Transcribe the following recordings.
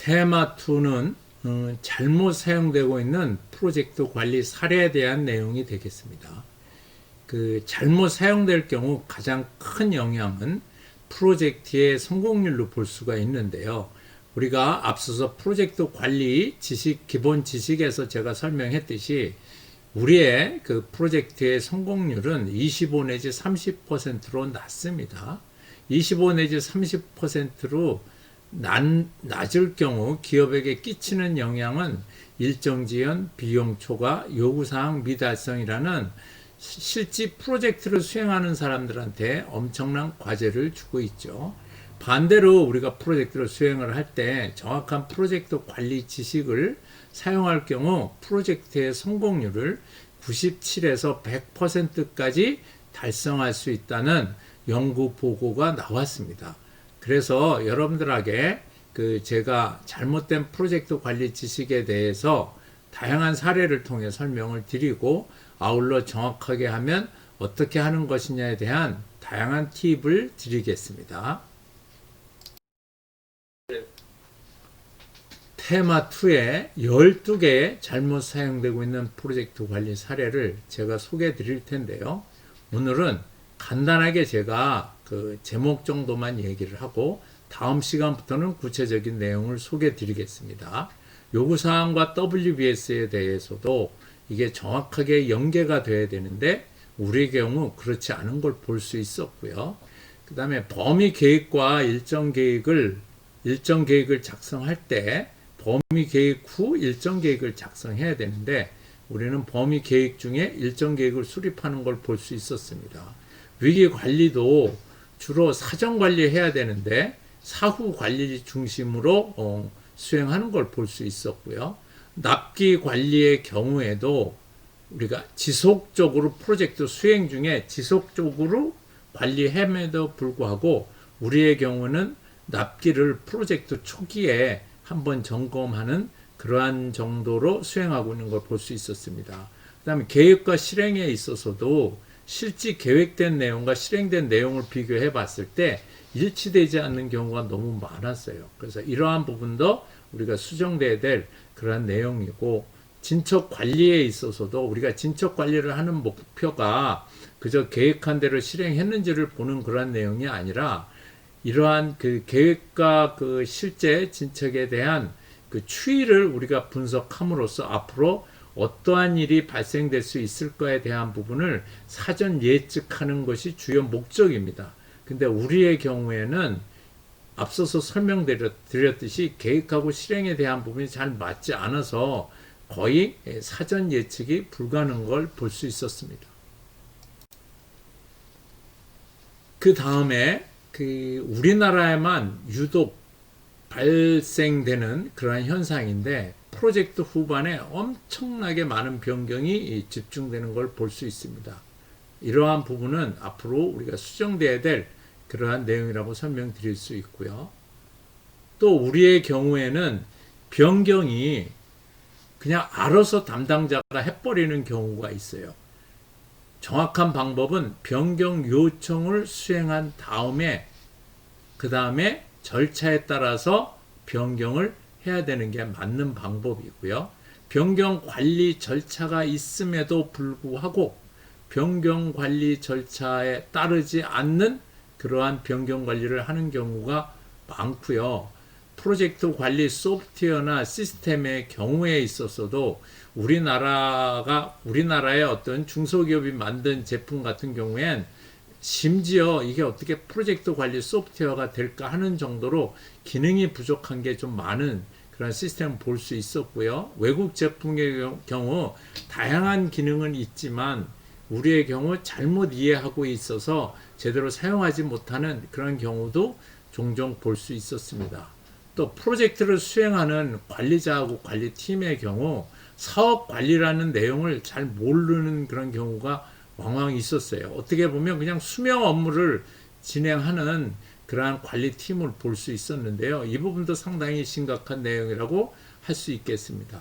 테마 2는 잘못 사용되고 있는 프로젝트 관리 사례에 대한 내용이 되겠습니다. 잘못 사용될 경우 가장 큰 영향은 프로젝트의 성공률로 볼 수가 있는데요. 우리가 앞서서 프로젝트 관리 기본 지식에서 제가 설명했듯이 우리의 프로젝트의 성공률은 25 내지 30%로 낮습니다. 25 내지 30%로 낮을 경우 기업에게 끼치는 영향은 일정 지연, 비용 초과, 요구사항 미달성이라는 실제 프로젝트를 수행하는 사람들한테 엄청난 과제를 주고 있죠. 반대로 우리가 프로젝트를 수행을 할 때 정확한 프로젝트 관리 지식을 사용할 경우 프로젝트의 성공률을 97에서 100%까지 달성할 수 있다는 연구 보고가 나왔습니다. 그래서 여러분들에게 제가 잘못된 프로젝트 관리 지식에 대해서 다양한 사례를 통해 설명을 드리고 아울러 정확하게 하면 어떻게 하는 것이냐에 대한 다양한 팁을 드리겠습니다. 테마 2에 12개의 잘못 사용되고 있는 프로젝트 관리 사례를 제가 소개해 드릴 텐데요. 오늘은 간단하게 제가 제목 정도만 얘기를 하고 다음 시간부터는 구체적인 내용을 소개해 드리겠습니다. 요구사항과 WBS에 대해서도 이게 정확하게 연계가 돼야 되는데 우리의 경우 그렇지 않은 걸 볼 수 있었고요. 그 다음에 범위 계획과 일정 계획을 작성할 때 범위 계획 후 일정 계획을 작성해야 되는데 우리는 범위 계획 중에 일정 계획을 수립하는 걸 볼 수 있었습니다. 위기 관리도 주로 사전 관리해야 되는데 사후 관리 중심으로 수행하는 걸 볼 수 있었고요. 납기 관리의 경우에도 우리가 지속적으로 프로젝트 수행 중에 지속적으로 관리함에도 불구하고 우리의 경우는 납기를 프로젝트 초기에 한번 점검하는 그러한 정도로 수행하고 있는 걸 볼 수 있었습니다. 그 다음에 계획과 실행에 있어서도 실제 계획된 내용과 실행된 내용을 비교해 봤을 때 일치되지 않는 경우가 너무 많았어요. 그래서 이러한 부분도 우리가 수정돼야 될 그러한 내용이고 진척 관리에 있어서도 우리가 진척 관리를 하는 목표가 그저 계획한 대로 실행했는지를 보는 그러한 내용이 아니라 이러한 계획과 실제 진척에 대한 추이를 우리가 분석함으로써 앞으로 어떠한 일이 발생될 수 있을 거에 대한 부분을 사전 예측하는 것이 주요 목적입니다. 근데 우리의 경우에는 앞서서 설명드렸듯이 계획하고 실행에 대한 부분이 잘 맞지 않아서 거의 사전 예측이 불가능한 걸 볼 수 있었습니다. 그 다음에 우리나라에만 유독 발생되는 그러한 현상인데 프로젝트 후반에 엄청나게 많은 변경이 집중되는 걸 볼 수 있습니다. 이러한 부분은 앞으로 우리가 수정돼야 될 그러한 내용이라고 설명드릴 수 있고요. 또 우리의 경우에는 변경이 그냥 알아서 담당자가 해버리는 경우가 있어요. 정확한 방법은 변경 요청을 수행한 다음에 그 다음에 절차에 따라서 변경을 해야 되는 게 맞는 방법이고요. 변경 관리 절차가 있음에도 불구하고 변경 관리 절차에 따르지 않는 그러한 변경 관리를 하는 경우가 많고요. 프로젝트 관리 소프트웨어나 시스템의 경우에 있어서도 우리나라의 어떤 중소기업이 만든 제품 같은 경우엔 심지어 이게 어떻게 프로젝트 관리 소프트웨어가 될까 하는 정도로 기능이 부족한 게 좀 많은 그런 시스템을 볼 수 있었고요. 외국 제품의 경우 다양한 기능은 있지만 우리의 경우 잘못 이해하고 있어서 제대로 사용하지 못하는 그런 경우도 종종 볼 수 있었습니다. 또 프로젝트를 수행하는 관리자하고 관리팀의 경우 사업 관리라는 내용을 잘 모르는 그런 경우가 왕왕 있었어요. 어떻게 보면 그냥 수명 업무를 진행하는 그러한 관리팀을 볼 수 있었는데요. 이 부분도 상당히 심각한 내용이라고 할 수 있겠습니다.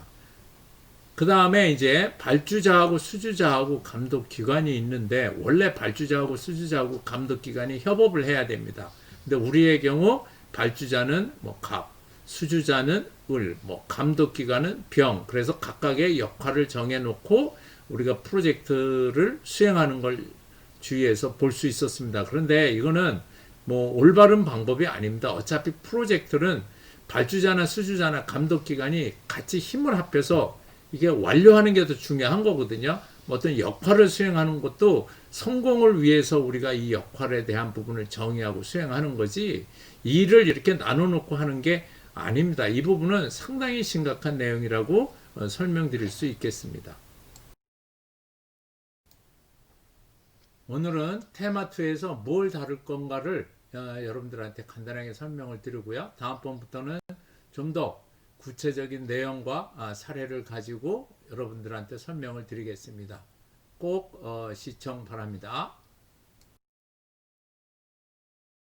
그 다음에 이제 발주자하고 수주자하고 감독기관이 있는데 원래 발주자하고 수주자하고 감독기관이 협업을 해야 됩니다. 근데 우리의 경우 발주자는 갑, 수주자는 을, 뭐 감독기관은 병. 그래서 각각의 역할을 정해놓고 우리가 프로젝트를 수행하는 걸 주위에서 볼 수 있었습니다. 그런데 이거는 뭐 올바른 방법이 아닙니다. 어차피 프로젝트는 발주자나 수주자나 감독기관이 같이 힘을 합해서 이게 완료하는 게 더 중요한 거거든요. 어떤 역할을 수행하는 것도 성공을 위해서 우리가 이 역할에 대한 부분을 정의하고 수행하는 거지, 일을 이렇게 나눠놓고 하는 게 아닙니다. 이 부분은 상당히 심각한 내용이라고 설명드릴 수 있겠습니다. 오늘은 테마2에서 뭘 다룰 건가를 여러분들한테 간단하게 설명을 드리고요. 다음번부터는 좀 더 구체적인 내용과 사례를 가지고 여러분들한테 설명을 드리겠습니다. 꼭 시청 바랍니다.